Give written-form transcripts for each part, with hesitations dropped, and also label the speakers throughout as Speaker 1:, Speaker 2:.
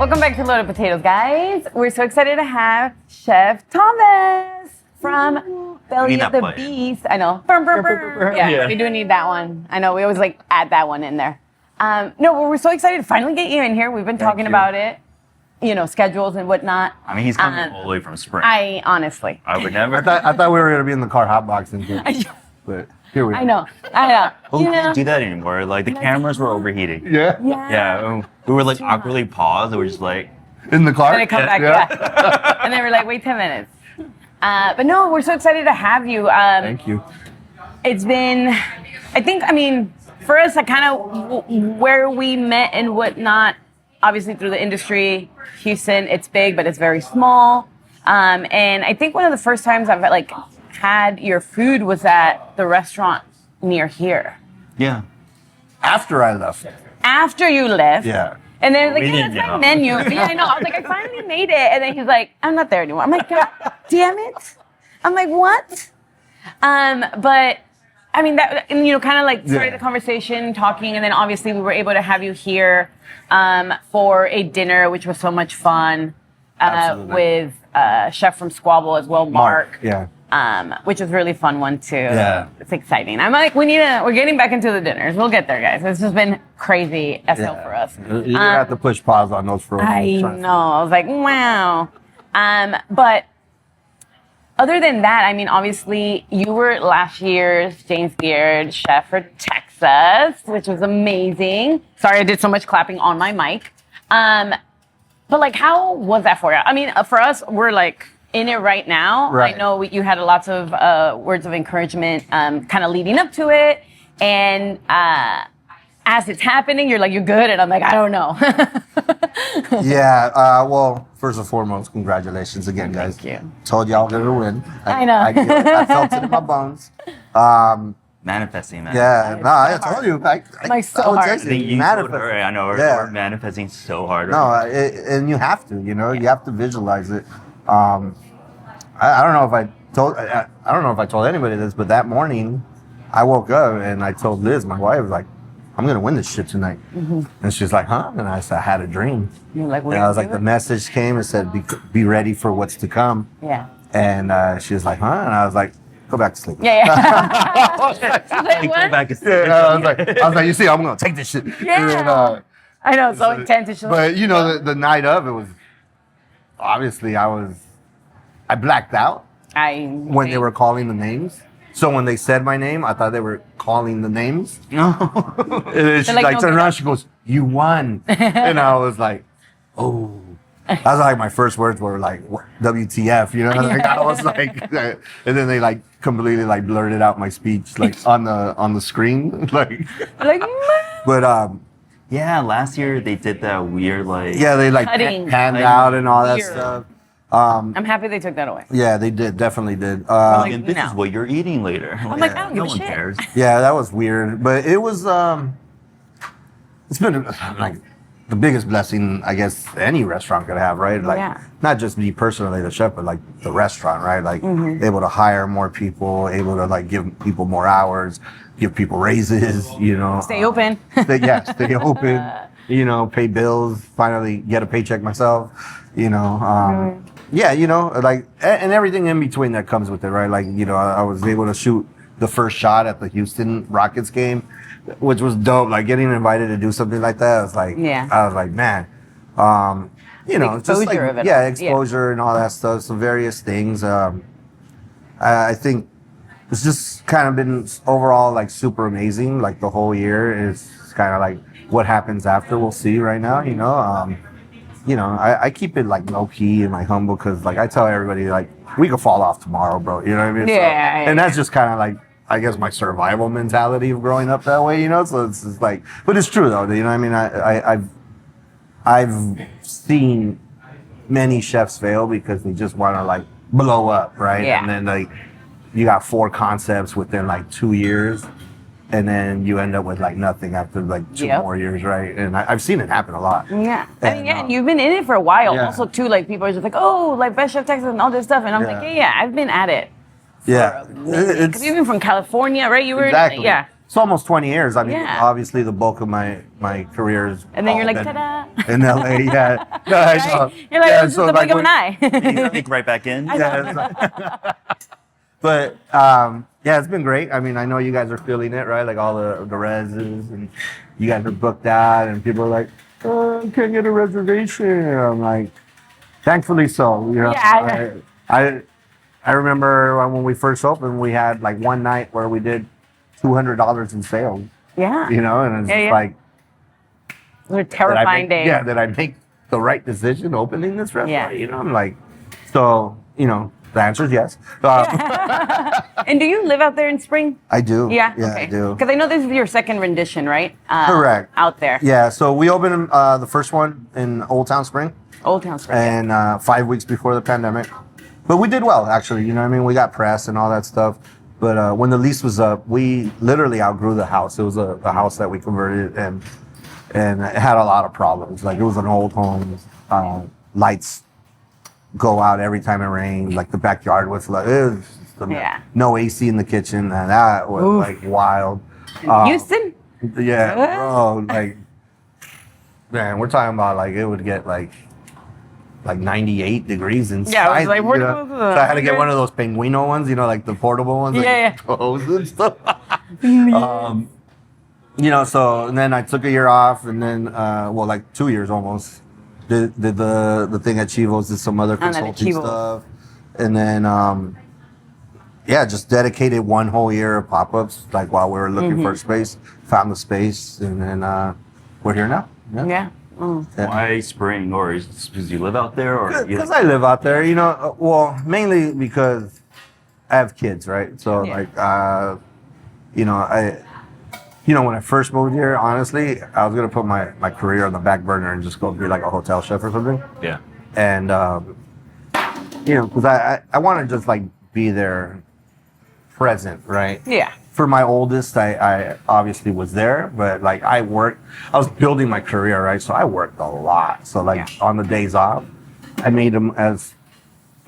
Speaker 1: Welcome back to Loaded Potatoes, guys. We're so excited to have Chef Thomas from Belly of the Beast. I know. Yeah, we do need that one. I know, we always like add that one in there. No, we're so excited to finally get you in here. We've been talking about it, you know, schedules and whatnot.
Speaker 2: I mean, he's coming all the way from Spring.
Speaker 1: I honestly.
Speaker 2: I would never.
Speaker 3: I thought we were going to be in the car hotboxing. But here we are.
Speaker 1: I know.
Speaker 2: Well, we can't do that anymore. Like, the cameras were overheating.
Speaker 3: Yeah?
Speaker 2: Yeah. We were like awkwardly paused. We were just like.
Speaker 3: In the car?
Speaker 1: And they come back, yeah. And they were like, wait 10 minutes. But no, we're so excited to have you.
Speaker 3: Thank you.
Speaker 1: It's been, I mean, for us, kind of where we met and whatnot, obviously through the industry, Houston, it's big, but it's very small. And I think one of the first times I've like had your food was at the restaurant near here.
Speaker 2: Yeah.
Speaker 3: After I left.
Speaker 1: After you left.
Speaker 3: Yeah.
Speaker 1: And then like, yeah, that's my menu. Yeah, I know. I was like, I finally made it. And then he's like, I'm not there anymore. I'm like, God damn it. I'm like, what? But I mean, that, and, you know, kind of like started the conversation, talking, and then obviously we were able to have you here for a dinner, which was so much fun with chef from Squabble as well, Mark.
Speaker 3: Yeah.
Speaker 1: Which was a really fun one too.
Speaker 3: Yeah.
Speaker 1: It's exciting. I'm like, we're getting back into the dinners. We'll get there, guys. This has been crazy SL for us.
Speaker 3: You have to push pause on those for
Speaker 1: I know. I was like, wow. But other than that, I mean, obviously, you were last year's James Beard chef for Texas, which was amazing. Sorry, I did so much clapping on my mic. But like, how was that for you? I mean, for us, we're like in it right now.
Speaker 3: Right.
Speaker 1: I know you had lots of words of encouragement kind of leading up to it. And as it's happening, you're like, you're good. And I'm like, I don't know.
Speaker 3: Yeah. Well, first and foremost, congratulations again, guys.
Speaker 1: Thank you.
Speaker 3: Told y'all going to win.
Speaker 1: I know.
Speaker 3: I felt it in my bones.
Speaker 2: Manifesting, man.
Speaker 3: Yeah. No, I told you.
Speaker 1: Like, so
Speaker 3: I would
Speaker 1: hard.
Speaker 3: say
Speaker 2: I think you told her, I know, we're manifesting so hard.
Speaker 3: No, and you have to, you know, you have to visualize it. I don't know if I don't know if I told anybody this, but that morning I woke up and I told Liz, my wife, like, I'm going to win this shit tonight. Mm-hmm. And she's like, huh? And I said, I had a dream.
Speaker 1: You're like, what
Speaker 3: and I was like, the message came and said, be ready for what's to come.
Speaker 1: Yeah.
Speaker 3: And she was like, huh? And I was like, go back to sleep.
Speaker 1: Yeah. Like, what?
Speaker 2: Go back and
Speaker 3: I was like, you see, I'm going to take this shit.
Speaker 1: Yeah.
Speaker 3: And,
Speaker 1: I know, so intense.
Speaker 3: But, you know, the night of, it was, obviously, I blacked out when they were calling the names. So when they said my name, I thought they were calling the names. No. And she like turned around, she goes, you won. And I was like, oh. That was like my first words were like, WTF, you know? Like, I was like, and then they like completely like blurted out my speech like on the screen. Like, but
Speaker 2: yeah, last year they did that weird like.
Speaker 3: Yeah, they like panned out and all that stuff.
Speaker 1: I'm happy they took that away.
Speaker 3: Yeah, they did, definitely did.
Speaker 2: Like, this is what you're eating later.
Speaker 1: I'm like, I don't give a shit.
Speaker 2: Cares.
Speaker 3: Yeah, that was weird, but it was. It's been like the biggest blessing, I guess, any restaurant could have, right? Like, not just me personally, the chef, but like the restaurant, right? Like, able to hire more people, able to like give people more hours, give people raises, you know.
Speaker 1: Stay open.
Speaker 3: Stay open. You know, pay bills. Finally, get a paycheck myself. You know. Yeah, you know, like, and everything in between that comes with it, right? Like, you know, I was able to shoot the first shot at the Houston Rockets game, which was dope. Like, getting invited to do something like that, I was like, man, you know, just like, exposure and all that stuff, some various things. I think it's just kind of been overall like super amazing. Like the whole year is kind of like what happens after. We'll see right now, you know. You know, I keep it like low key and like humble because like I tell everybody like we could fall off tomorrow, bro. You know what I mean? And that's just kind of like I guess my survival mentality of growing up that way. You know, so it's just like, but it's true though. You know what I mean? I've seen many chefs fail because they just want to like blow up, right?
Speaker 1: Yeah.
Speaker 3: And then like you got 4 concepts within like 2 years. And then you end up with like nothing after like 2 more years, right? And I've seen it happen a lot.
Speaker 1: Yeah, and you've been in it for a while. Also, too, like people are just like, oh, like Best Chef Texas and all this stuff, and I'm like, I've been at it. Because even from California, right? You were
Speaker 3: It's almost 20 years. I mean, obviously the bulk of my career is.
Speaker 1: And then you're like, ta-da.
Speaker 3: in LA. Yeah, no, I know.
Speaker 1: You're like,
Speaker 3: Yeah,
Speaker 1: this is the blink of an eye.
Speaker 2: You sneak right back in.
Speaker 3: Yeah, but yeah, it's been great. I mean, I know you guys are feeling it, right? Like all the reses, and you guys are booked out, and people are like, "Oh, I can't get a reservation." And I'm like, thankfully so. You know,
Speaker 1: Yeah.
Speaker 3: I remember when we first opened, we had like one night where we did $200 in sales.
Speaker 1: Yeah.
Speaker 3: You know, and it's
Speaker 1: Yeah, yeah.
Speaker 3: like,
Speaker 1: It was a terrifying day.
Speaker 3: yeah, did I make the right decision opening this restaurant?
Speaker 1: Yeah.
Speaker 3: You know, I'm like, so, you know, the answer is yes.
Speaker 1: And do you live out there in Spring?
Speaker 3: I do.
Speaker 1: Yeah.
Speaker 3: Yeah,
Speaker 1: Okay.
Speaker 3: I do.
Speaker 1: Because I know this is your second rendition, right?
Speaker 3: Correct.
Speaker 1: Out there.
Speaker 3: Yeah, so we opened the first one in Old Town Spring,
Speaker 1: Old Town Spring.
Speaker 3: and 5 weeks before the pandemic. But we did well, actually. You know what I mean? We got press and all that stuff. But when the lease was up, we literally outgrew the house. It was a house that we converted, and it had a lot of problems. Like, it was an old home. Lights go out every time it rained. Like, the backyard was like, it was just no AC in the kitchen, and that was like wild.
Speaker 1: Houston?
Speaker 3: Yeah, bro. Like, man, we're talking about like it would get like 98 degrees inside.
Speaker 1: Yeah, I was like,
Speaker 3: you
Speaker 1: where
Speaker 3: know?
Speaker 1: the-
Speaker 3: So I had to get one of those Pinguino ones, you know, like the portable ones. Like
Speaker 1: Yeah,
Speaker 3: clothes and stuff. You know, so and then I took a year off, and then well, like 2 years almost. Did the thing at Chivo's, did some other
Speaker 1: And then at
Speaker 3: consulting
Speaker 1: Chivo's.
Speaker 3: stuff, and then yeah, just dedicated one whole year of pop-ups. Like while we were looking for a space, found the space, and then we're here now.
Speaker 1: Yeah. Mm.
Speaker 2: Why Spring? Or is it because you live out there? Or
Speaker 3: Because I live out there, you know. Well, mainly because I have kids, right? So
Speaker 1: Yeah.
Speaker 3: like, you know, when I first moved here, honestly, I was gonna put my career on the back burner and just go be like a hotel chef or something.
Speaker 2: Yeah.
Speaker 3: And you know, because I want to just like be there, present, right?
Speaker 1: Yeah.
Speaker 3: For my oldest, I obviously was there, but like I was building my career, right? So I worked a lot. So like on the days off, I made them as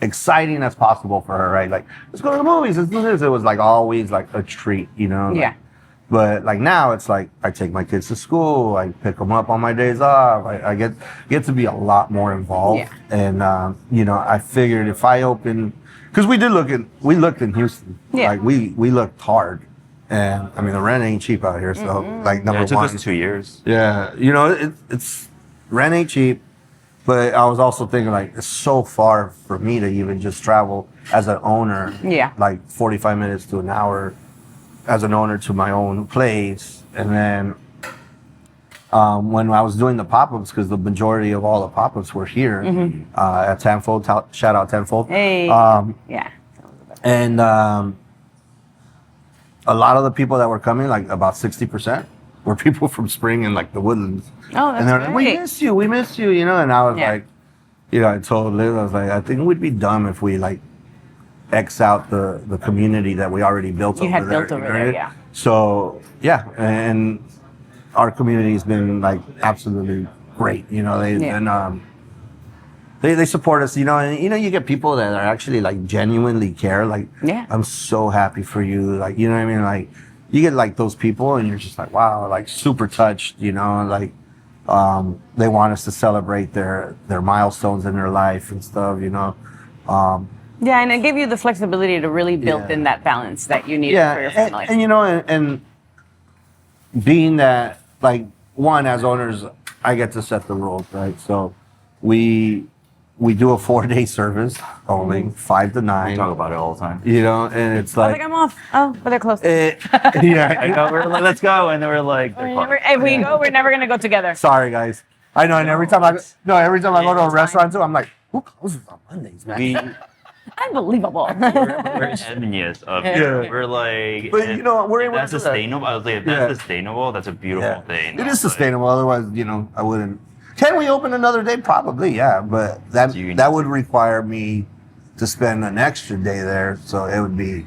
Speaker 3: exciting as possible for her, right? Like, let's go to the movies, let's do this. It was like always like a treat, you know?
Speaker 1: Yeah.
Speaker 3: Like, but like now it's like I take my kids to school, I pick them up on my days off. I get to be a lot more involved.
Speaker 1: Yeah.
Speaker 3: And you know, I figured if I open, because we looked in Houston.
Speaker 1: Yeah.
Speaker 3: Like we looked hard. And I mean, the rent ain't cheap out here. So like number
Speaker 2: Yeah, it took
Speaker 3: one.
Speaker 2: us 2 years.
Speaker 3: Yeah, you know, it's rent ain't cheap, but I was also thinking like it's so far for me to even just travel as an owner.
Speaker 1: Yeah.
Speaker 3: Like 45 minutes to an hour as an owner to my own place, and then when I was doing the pop-ups, because the majority of all the pop-ups were here at Tenfold. Shout out Tenfold.
Speaker 1: Hey.
Speaker 3: Yeah. And a lot of the people that were coming, like about 60%, were people from Spring and like the Woodlands.
Speaker 1: Oh, that's
Speaker 3: and they're like,
Speaker 1: great.
Speaker 3: we miss you, you know. And I was
Speaker 1: Yeah.
Speaker 3: like, you know, I told Liz, I was like, I think we'd be dumb if we like X out the community that we already built
Speaker 1: You
Speaker 3: over
Speaker 1: had
Speaker 3: there.
Speaker 1: built over
Speaker 3: you know?
Speaker 1: there, yeah.
Speaker 3: So yeah, and our community has been like absolutely great. You know, they support us. You know, and you know, you get people that are actually like genuinely care. Like,
Speaker 1: Yeah.
Speaker 3: I'm so happy for you. Like, you know what I mean? Like, you get like those people, and you're just like, wow, like super touched. You know, like they want us to celebrate their milestones in their life and stuff. You know.
Speaker 1: Yeah, and it gave you the flexibility to really build in that balance that you needed for your family.
Speaker 3: and you know, and being that, like, one, as owners, I get to set the rules, right? So we do a 4-day service only, 5 to 9.
Speaker 2: We talk about it all the time.
Speaker 3: You know, and it's
Speaker 1: I was
Speaker 3: like,
Speaker 1: like, I'm off. Oh, but they're close.
Speaker 3: yeah.
Speaker 2: I know, we're like, let's go, and then we're like, they're closed.
Speaker 1: If we go, we're never gonna go together.
Speaker 3: Sorry, guys. I know, and every time I go to a restaurant too, I'm like, who closes on Mondays, man?
Speaker 1: Unbelievable.
Speaker 2: We're envious of it.
Speaker 3: Yeah.
Speaker 2: We're like,
Speaker 3: But you know, we're
Speaker 2: if
Speaker 3: able
Speaker 2: that's
Speaker 3: to do that.
Speaker 2: sustainable. I was like, if that's sustainable, that's a beautiful thing.
Speaker 3: It is sustainable. Otherwise, you know, I wouldn't. Can we open another day? Probably, yeah. But that would require me to spend an extra day there. So it would be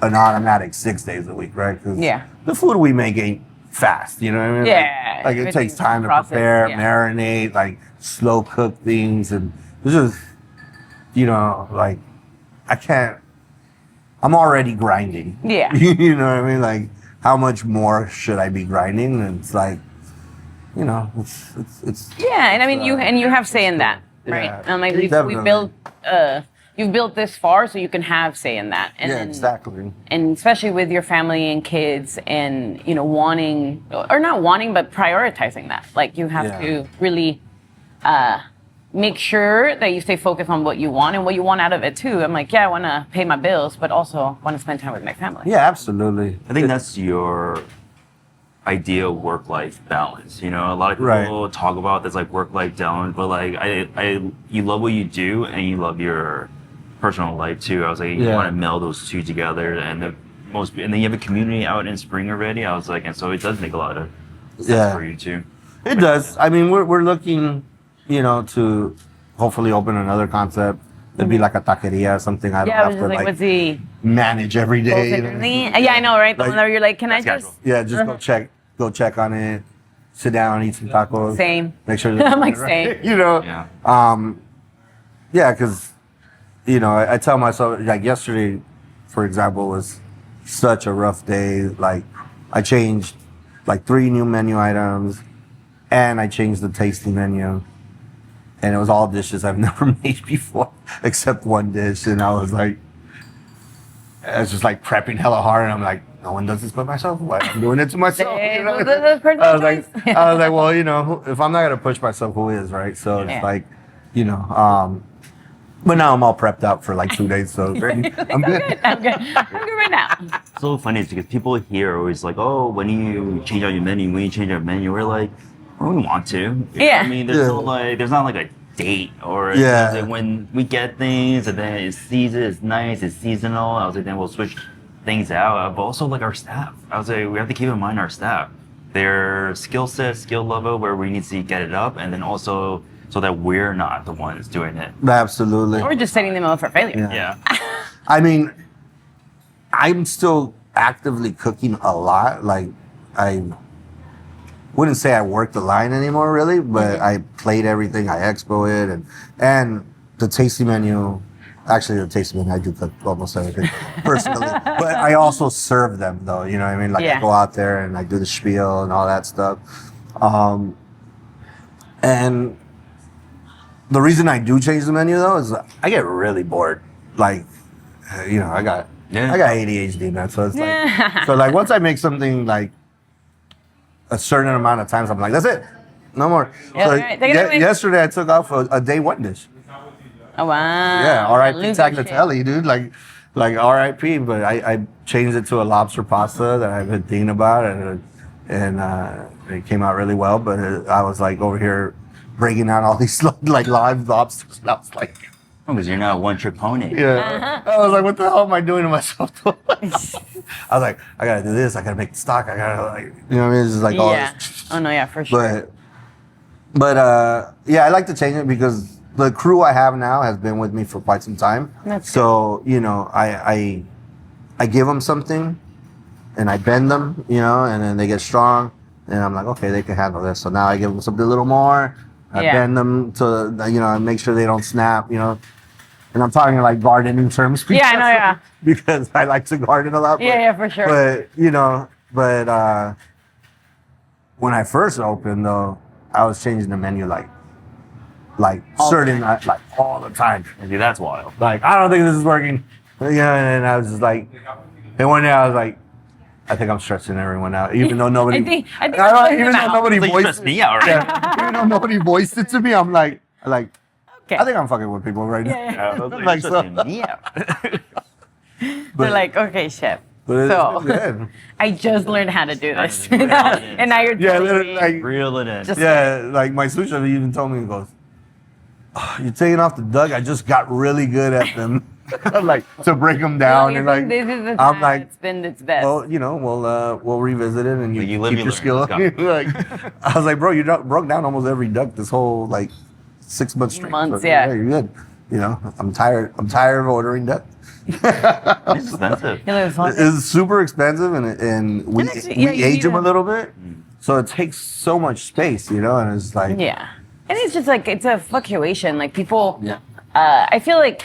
Speaker 3: an automatic 6 days a week, right? 'Cause
Speaker 1: Yeah.
Speaker 3: the food we make ain't fast. You know what I mean?
Speaker 1: Yeah,
Speaker 3: Like it takes
Speaker 1: everything's
Speaker 3: time to
Speaker 1: processed,
Speaker 3: prepare,
Speaker 1: yeah.
Speaker 3: marinate, like slow cook things, and this is, you know, like I can't. I'm already grinding.
Speaker 1: Yeah.
Speaker 3: You know what I mean? Like, how much more should I be grinding? And it's like, you know, it's
Speaker 1: Yeah, and I mean you have say in that, right?
Speaker 3: Yeah,
Speaker 1: And like we
Speaker 3: definitely.
Speaker 1: built you've built this far so you can have say in that. And
Speaker 3: yeah,
Speaker 1: then-
Speaker 3: exactly.
Speaker 1: And especially with your family and kids and wanting or not wanting but prioritizing that. Like you have
Speaker 3: Yeah.
Speaker 1: to really make sure that you stay focused on what you want and what you want out of it too. I'm like, yeah, I want to pay my bills, but also want to spend time with my family.
Speaker 3: Yeah, absolutely.
Speaker 2: I think that's your ideal work-life balance. You know, a lot of
Speaker 3: Right.
Speaker 2: people talk about this like work-life balance, but like you love what you do and you love your personal life too. I was like, you
Speaker 3: Yeah.
Speaker 2: want to meld those two together, and then you have a community out in spring already. I was like, and so it does make a lot of sense
Speaker 3: Yeah.
Speaker 2: for you too.
Speaker 3: It does. I mean, we're looking, to hopefully open another concept. It'd be like a taqueria, something I don't
Speaker 1: Yeah, I was
Speaker 3: have
Speaker 1: just
Speaker 3: to
Speaker 1: like, what's the
Speaker 3: manage every day. you know?
Speaker 1: Yeah, I know, right? The
Speaker 3: Like-
Speaker 1: one where you're like, can I
Speaker 2: That's
Speaker 1: just
Speaker 3: Yeah, just go check on it, sit down, eat some tacos.
Speaker 1: Same.
Speaker 3: Make sure
Speaker 1: I'm like,
Speaker 3: right?
Speaker 1: same.
Speaker 2: Yeah.
Speaker 3: Yeah, because I tell myself, like yesterday, for example, was such a rough day. Like I changed like 3 new menu items, and I changed the tasting menu, and it was all dishes I've never made before, except one dish, and I was just like prepping hella hard, and I'm like, no one does this but myself. Why I'm doing it to myself?
Speaker 1: Hey,
Speaker 3: you know?
Speaker 1: the personal
Speaker 3: I was like,
Speaker 1: choice.
Speaker 3: well, if I'm not gonna push myself, who is, right? So
Speaker 1: Yeah.
Speaker 3: it's like, but now I'm all prepped out for like 2 days, so I'm good.
Speaker 1: I'm good right now.
Speaker 2: It's so funny is because people here are always like, oh, when you change out your menu, we're like, well, we want to. You know what
Speaker 1: Yeah.
Speaker 2: I mean, there's not like a date or
Speaker 3: Yeah.
Speaker 2: like when we get things and then it's season, it's nice, it's seasonal. I was like, then we'll switch things out. But also like our staff. I was like, we have to keep in mind our staff. Their skill set, skill level, where we need to get it up, and then also so that we're not the ones doing it.
Speaker 3: Absolutely.
Speaker 1: Or just setting them up for failure.
Speaker 3: Yeah.
Speaker 2: Yeah.
Speaker 3: I mean, I'm still actively cooking a lot. Like, I wouldn't say I work the line anymore, really, but I plate everything, I expo it, and the tasting menu. Actually, the tasting menu, I do cook almost everything personally, but I also serve them, though. You know what I mean? Like,
Speaker 1: Yeah.
Speaker 3: I go out there and I do the spiel and all that stuff. And the reason I do change the menu, though, is I get really bored. Like, I got ADHD, man. So it's like, once I make something like a certain amount of times, I'm like, that's it, no more.
Speaker 1: Yeah,
Speaker 3: So
Speaker 1: right. Take it away.
Speaker 3: yesterday I took off a day one dish.
Speaker 1: Oh wow.
Speaker 3: Yeah, R.I.P.
Speaker 1: Lose that shit.
Speaker 3: Tagliatelle, dude. Like R.I.P. But I changed it to a lobster pasta that I've been thinking about, and it came out really well. But I was like over here breaking out all these like live lobsters, and I was like,
Speaker 2: Because you're not a one-trick pony.
Speaker 3: yeah. I was like, what the hell am I doing to myself? I was like, I gotta do this. I gotta make the stock. I gotta you know what I mean? It's just like all
Speaker 1: Yeah.
Speaker 3: this.
Speaker 1: Oh no, yeah, for sure.
Speaker 3: But yeah, I like to change it because the crew I have now has been with me for quite some time.
Speaker 1: That's
Speaker 3: so I give them something, and I bend them, and then they get strong, and I'm like, okay, they can handle this. So now I give them something a little more. I bend them to, and make sure they don't snap, And I'm talking like gardening terms.
Speaker 1: Yeah, I know, yeah.
Speaker 3: Because I like to garden a lot.
Speaker 1: Yeah, for sure.
Speaker 3: But when I first opened, though, I was changing the menu like
Speaker 1: All the
Speaker 3: certain, like all the time.
Speaker 2: See, that's wild.
Speaker 3: Like, I don't think this is working. And I was just like, and one day I was like, I think I'm stressing everyone out, even though nobody.
Speaker 1: I think I'm stressing
Speaker 3: even
Speaker 1: them
Speaker 3: though
Speaker 1: out.
Speaker 3: nobody
Speaker 2: Like, you
Speaker 3: voiced
Speaker 2: stressed me out, right?
Speaker 3: Yeah, even though nobody voiced it to me, I'm like,
Speaker 1: Okay.
Speaker 3: I think I'm fucking with people right now.
Speaker 1: Yeah.
Speaker 2: I was like,
Speaker 3: Like,
Speaker 2: you're
Speaker 3: so-
Speaker 2: stressing me out.
Speaker 1: They're like, okay, chef.
Speaker 3: But it's
Speaker 1: So
Speaker 3: been good.
Speaker 1: I just learned how to do this.
Speaker 2: Really?
Speaker 1: And now you're
Speaker 3: Yeah,
Speaker 1: telling
Speaker 3: literally,
Speaker 1: me.
Speaker 3: like,
Speaker 2: Reel it in.
Speaker 1: Just-
Speaker 3: yeah, like my sous chef even told me, he goes, "Oh, you're taking off the duck. I just got really good at them." Like, to break them down,
Speaker 1: Well,
Speaker 3: and like,
Speaker 1: this is the
Speaker 3: I'm
Speaker 1: time
Speaker 3: like,
Speaker 1: it's been its best.
Speaker 3: well, we'll revisit it, and you,
Speaker 2: Like, you live,
Speaker 3: keep
Speaker 2: you
Speaker 3: your
Speaker 2: learn.
Speaker 3: skill.
Speaker 2: Let's go.
Speaker 3: Like, I was like, bro, you broke down almost every duck this whole like 6 months straight.
Speaker 1: Months,
Speaker 3: So,
Speaker 1: yeah.
Speaker 3: you're good. I'm tired of ordering duck.
Speaker 2: It's expensive.
Speaker 1: You know, it's fun.
Speaker 3: It's super expensive, and we
Speaker 1: And actually, yeah, you
Speaker 3: age
Speaker 1: need
Speaker 3: them a
Speaker 1: a-
Speaker 3: little bit, so it takes so much space, and it's like,
Speaker 1: Yeah. And it's just like, it's a fluctuation. Like people,
Speaker 3: Yeah.
Speaker 1: I feel like,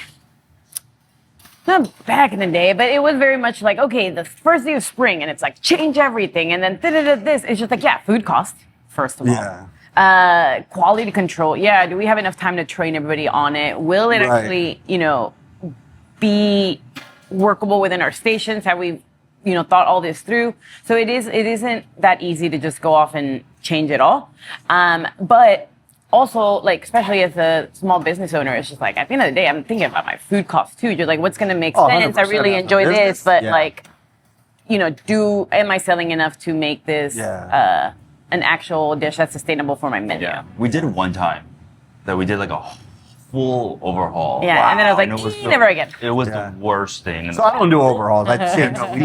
Speaker 1: not back in the day, but it was very much like, okay, the first day of spring and it's like change everything. And then this. It's just like, yeah, food costs. first of all.
Speaker 3: Yeah.
Speaker 1: Quality control. Yeah. Do we have enough time to train everybody on it? Will it
Speaker 3: Right.
Speaker 1: actually, be workable within our stations? Have we, thought all this through? So it isn't that easy to just go off and change it all. But also, like, especially as a small business owner, it's just like, at the end of the day, I'm thinking about my food costs too. You're like, what's going to make sense? I
Speaker 3: 100%
Speaker 1: really
Speaker 3: as a
Speaker 1: enjoy this,
Speaker 3: business,
Speaker 1: but
Speaker 3: yeah.
Speaker 1: like, am I selling enough to make this
Speaker 3: Yeah.
Speaker 1: an actual dish that's sustainable for my menu?
Speaker 2: Yeah, we did it one time. That we did like a full overhaul.
Speaker 1: Yeah, and then I was like,
Speaker 2: And it
Speaker 1: never again.
Speaker 2: It was
Speaker 3: Yeah.
Speaker 2: the worst thing.
Speaker 3: So I don't do overhauls. I no, we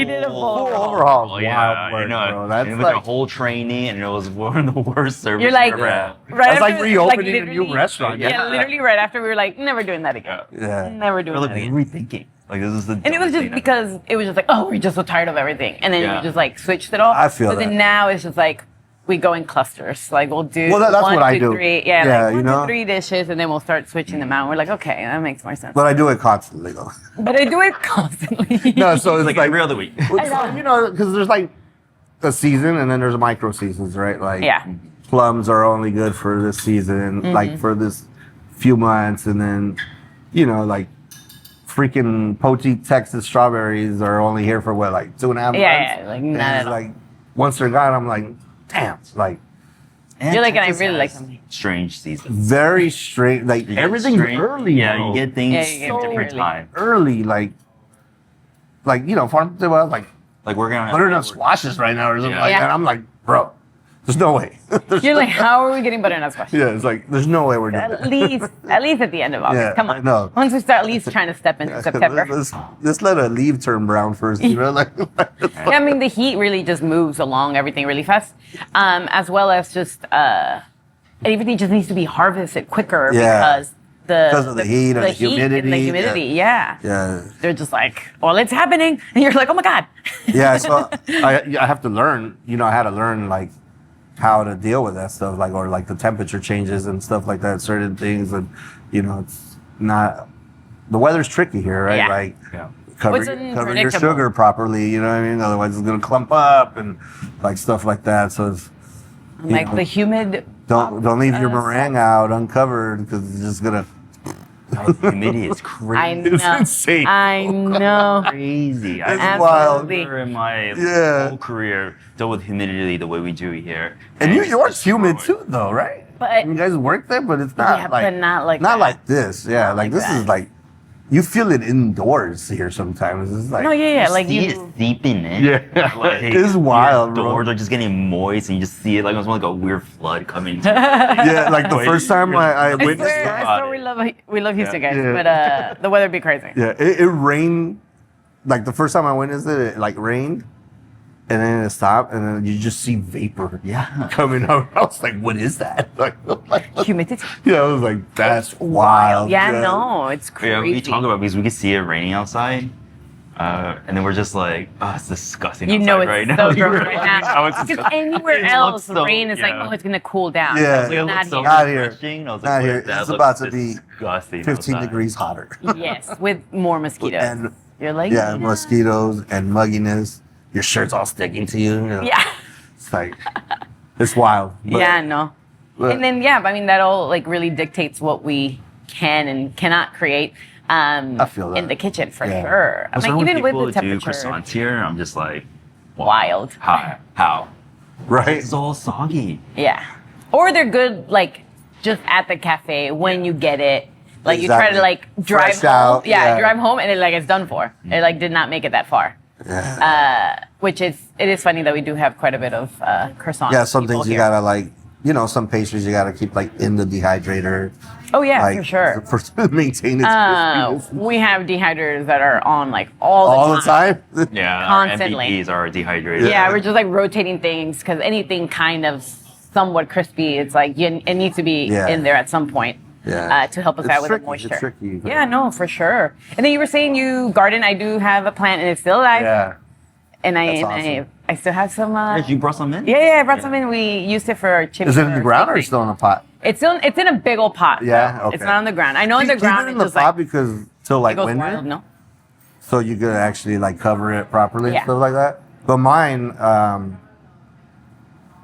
Speaker 1: did a full
Speaker 3: overhauls.
Speaker 2: Oh,
Speaker 3: Wild
Speaker 2: yeah,
Speaker 3: work, bro.
Speaker 2: and
Speaker 3: That's
Speaker 2: it was
Speaker 3: like
Speaker 2: a whole training, and it was one of the worst service
Speaker 1: You're like,
Speaker 2: we ever had.
Speaker 1: right
Speaker 3: That's like
Speaker 1: after-
Speaker 3: reopening a
Speaker 1: literally-
Speaker 3: new restaurant.
Speaker 1: Yeah, literally right after we were like, never doing that again.
Speaker 3: Yeah.
Speaker 1: Never
Speaker 2: We're
Speaker 1: doing
Speaker 2: like,
Speaker 1: that
Speaker 2: what
Speaker 1: again.
Speaker 2: were we thinking? Like, this is the.
Speaker 1: And it was
Speaker 2: dumbest
Speaker 1: just
Speaker 2: thing ever.
Speaker 1: because it was just like, oh, we're just so tired of everything. And then
Speaker 2: Yeah.
Speaker 1: we just like switched it all.
Speaker 3: I feel
Speaker 1: But then
Speaker 3: that.
Speaker 1: now it's just like, we go in clusters. Like we'll do
Speaker 3: Well, that's
Speaker 1: one,
Speaker 3: what I
Speaker 1: two,
Speaker 3: do.
Speaker 1: three.
Speaker 3: Yeah,
Speaker 1: like
Speaker 3: you
Speaker 1: 1,
Speaker 3: know?
Speaker 1: 2, 3 dishes, and then we'll start switching them out. We're like, okay, that makes more sense.
Speaker 3: But I do it constantly though.
Speaker 1: But I do it constantly.
Speaker 3: No, so it's
Speaker 2: like
Speaker 3: like
Speaker 2: every other week.
Speaker 3: because there's like a season and then there's micro seasons, right? Like
Speaker 1: Yeah.
Speaker 3: plums are only good for this season, like for this few months, and then like freaking poached Texas strawberries are only here for what, like 2.5 months?
Speaker 1: Yeah, like
Speaker 3: And
Speaker 1: not
Speaker 3: it's
Speaker 1: at all.
Speaker 3: like once they're gone, I'm like, damn, like
Speaker 1: You're like, and I
Speaker 2: Texas
Speaker 1: really like
Speaker 2: has
Speaker 1: something.
Speaker 2: strange seasons.
Speaker 3: very strange. Like
Speaker 2: You get
Speaker 3: everything's
Speaker 2: strange-
Speaker 3: early.
Speaker 2: Yeah,
Speaker 3: bro.
Speaker 2: you get things
Speaker 1: Yeah, you get
Speaker 2: at different
Speaker 1: early.
Speaker 2: time.
Speaker 3: early, like farm to table, like
Speaker 2: Like we're gonna
Speaker 3: butternut squashes right now or something
Speaker 2: Yeah.
Speaker 3: like
Speaker 1: Yeah.
Speaker 3: that. I'm like, bro, there's no way.
Speaker 1: You're like, how are we getting butternut squash?
Speaker 3: yeah, it's like there's no way we're doing
Speaker 1: At
Speaker 3: that.
Speaker 1: least at the end of August.
Speaker 3: Yeah,
Speaker 1: Come
Speaker 3: I
Speaker 1: on.
Speaker 3: know.
Speaker 1: Once we start at least trying to step into September.
Speaker 3: Let's let a leaf turn brown first, like
Speaker 1: Yeah, I mean, the heat really just moves along everything really fast, as well as just everything just needs to be harvested quicker
Speaker 3: Yeah.
Speaker 1: because
Speaker 3: of the heat or the
Speaker 1: and
Speaker 3: humidity,
Speaker 1: the humidity. Yeah.
Speaker 3: yeah.
Speaker 1: They're just like, well, it's happening, and you're like, oh my god.
Speaker 3: Yeah, so I have to learn, I had to learn like how to deal with that stuff, like, or like the temperature changes and stuff like that, certain things. And, it's not, the weather's tricky here, right?
Speaker 1: Yeah.
Speaker 3: Like
Speaker 2: Yeah.
Speaker 3: cover,
Speaker 1: It's
Speaker 3: cover your
Speaker 1: unpredictable.
Speaker 3: sugar properly, you know what I mean? Otherwise it's going to clump up and like stuff like that. So it's,
Speaker 1: Like
Speaker 3: know,
Speaker 1: the humid.
Speaker 3: don't leave your meringue out uncovered because it's just going to,
Speaker 2: The humidity is
Speaker 1: I
Speaker 2: crazy.
Speaker 1: know.
Speaker 3: It's insane.
Speaker 1: I know.
Speaker 2: Crazy.
Speaker 3: It's
Speaker 2: I've
Speaker 3: wild.
Speaker 2: never in my
Speaker 3: Yeah.
Speaker 2: whole career dealt with humidity the way we do here.
Speaker 3: and New York's humid too though, right?
Speaker 1: But-
Speaker 3: you guys work there, but it's not
Speaker 1: Yeah,
Speaker 3: like,
Speaker 1: but not like
Speaker 3: not
Speaker 1: that.
Speaker 3: like this. Yeah,
Speaker 1: Not
Speaker 3: like
Speaker 1: like
Speaker 3: this
Speaker 1: that.
Speaker 3: is like, you feel it indoors here sometimes. It's like,
Speaker 1: No, yeah, like
Speaker 2: see
Speaker 1: you.
Speaker 2: it seeping in.
Speaker 3: Yeah.
Speaker 2: Like,
Speaker 3: It's wild,
Speaker 2: your
Speaker 3: bro.
Speaker 2: doors are just getting moist, and you just see it like it's like a weird flood coming.
Speaker 3: yeah, like the
Speaker 2: Wait,
Speaker 3: first time
Speaker 2: you're-
Speaker 3: I
Speaker 1: I
Speaker 3: witnessed
Speaker 1: swear,
Speaker 3: it.
Speaker 1: I swear we love Houston, guys,
Speaker 3: Yeah.
Speaker 1: but the weather be crazy.
Speaker 3: Yeah, it rained. Like the first time I witnessed it, it like rained, and then it stopped, and then you just see vapor
Speaker 2: Yeah.
Speaker 3: coming out. I was like, "What is that?" Like,
Speaker 1: Humidity.
Speaker 3: yeah, I was like, "That's wild."
Speaker 1: Yeah, no, it's crazy.
Speaker 2: Yeah, we talk about because we can see it raining outside, and then we're just like, oh, it's disgusting.
Speaker 1: You know
Speaker 2: outside
Speaker 1: it's
Speaker 2: right
Speaker 1: so
Speaker 2: now.
Speaker 1: gross right
Speaker 2: Now
Speaker 1: now.
Speaker 2: it's
Speaker 1: Because
Speaker 2: disgusting.
Speaker 1: anywhere
Speaker 2: It
Speaker 1: else,
Speaker 2: looks so-
Speaker 1: rain is like,
Speaker 2: yeah.
Speaker 1: oh, it's gonna cool down.
Speaker 3: Yeah.
Speaker 1: It's
Speaker 2: It
Speaker 1: not
Speaker 2: looks so
Speaker 1: here.
Speaker 3: Not here.
Speaker 2: refreshing. I was
Speaker 3: Not
Speaker 2: like,
Speaker 3: here.
Speaker 2: that
Speaker 3: It's
Speaker 2: looks
Speaker 3: about to be
Speaker 2: disgusting
Speaker 3: 15
Speaker 2: outside.
Speaker 3: degrees hotter.
Speaker 1: Yes, with more mosquitoes.
Speaker 3: And
Speaker 1: You're like,
Speaker 3: yeah, mosquitoes and mugginess. Your shirt's all sticking to you.
Speaker 1: yeah,
Speaker 3: It's like, it's wild. But-
Speaker 1: yeah, no.
Speaker 3: but-
Speaker 1: And then yeah, I mean that all like really dictates what we can and cannot create.
Speaker 3: I feel that.
Speaker 1: in the kitchen for
Speaker 3: Yeah.
Speaker 1: sure. I
Speaker 2: Also,
Speaker 1: mean,
Speaker 2: when
Speaker 1: even with
Speaker 2: people
Speaker 1: the
Speaker 2: do
Speaker 1: temperature,
Speaker 2: croissants here, I'm just like,
Speaker 1: wild.
Speaker 2: How?
Speaker 3: right?
Speaker 2: It's all soggy.
Speaker 1: Yeah. Or they're good like just at the cafe when you get it. Like you try to
Speaker 3: Exactly.
Speaker 1: like drive
Speaker 3: Fresh
Speaker 1: home.
Speaker 3: out,
Speaker 1: Yeah,
Speaker 3: yeah.
Speaker 1: drive home and it's done for. It like did not make it that far.
Speaker 3: Yeah.
Speaker 1: Which it is funny that we do have quite a bit of croissant.
Speaker 3: Yeah, some
Speaker 1: people
Speaker 3: things you
Speaker 1: here.
Speaker 3: gotta like, some pastries you gotta keep like in the dehydrator.
Speaker 1: Oh yeah,
Speaker 3: like,
Speaker 1: for sure.
Speaker 3: For to maintain its crispiness.
Speaker 1: We have dehydrators that are on like all the time.
Speaker 2: Yeah,
Speaker 1: Constantly.
Speaker 2: Our MVPs are dehydrated.
Speaker 1: Yeah, we're just like rotating things because anything kind of somewhat crispy, it's like it needs to be
Speaker 3: Yeah.
Speaker 1: in there at some point.
Speaker 3: Yeah.
Speaker 1: To help us
Speaker 3: It's
Speaker 1: out with
Speaker 3: tricky,
Speaker 1: the
Speaker 3: it's
Speaker 1: moisture.
Speaker 3: tricky.
Speaker 1: Yeah, no, for sure. And then you were saying you garden. I do have a plant and it's still alive.
Speaker 3: Yeah.
Speaker 1: And
Speaker 3: That's
Speaker 1: I still have some.
Speaker 2: Yes, you brought some in?
Speaker 1: Yeah, I brought some in. We used it for chips.
Speaker 3: Is it in
Speaker 1: for
Speaker 3: the ground or
Speaker 1: steak.
Speaker 3: still in a pot?
Speaker 1: It's in a big old pot.
Speaker 3: Yeah,
Speaker 1: though.
Speaker 3: okay.
Speaker 1: It's not on the ground. I know in the
Speaker 3: Keep
Speaker 1: ground
Speaker 3: it in
Speaker 1: it's
Speaker 3: the
Speaker 1: just
Speaker 3: pot
Speaker 1: like
Speaker 3: because till
Speaker 1: it
Speaker 3: like
Speaker 1: goes
Speaker 3: winter,
Speaker 1: wild. No.
Speaker 3: so you could actually like cover it properly
Speaker 1: Yeah.
Speaker 3: and stuff like that. But mine,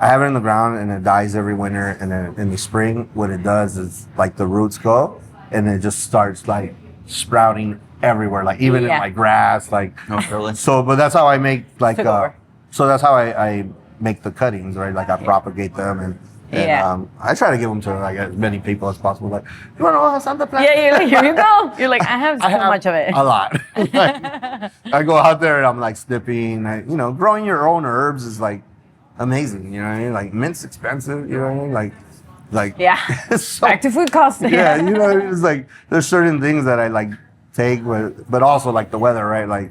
Speaker 3: I have it in the ground and it dies every winter. And then in the spring, what it does is like the roots go and it just starts like sprouting everywhere, like even in my grass, like.
Speaker 2: Oh, really?
Speaker 3: So, but that's how I make like,
Speaker 1: Took over.
Speaker 3: so that's how I make the cuttings, right? Like I propagate them and I try to give them to like as many people as possible. Like, you want to know how Santa plant?
Speaker 1: Yeah, you're like, here you go. You're like, I have so much of it.
Speaker 3: A lot. Like, I go out there and I'm like snipping. Growing your own herbs is like amazing. You know what I mean? Like mint's expensive. You know what I mean? Like
Speaker 1: Yeah.
Speaker 3: so,
Speaker 1: Back to food costs.
Speaker 3: yeah, it's like there's certain things that I like take, but also like the weather, right? Like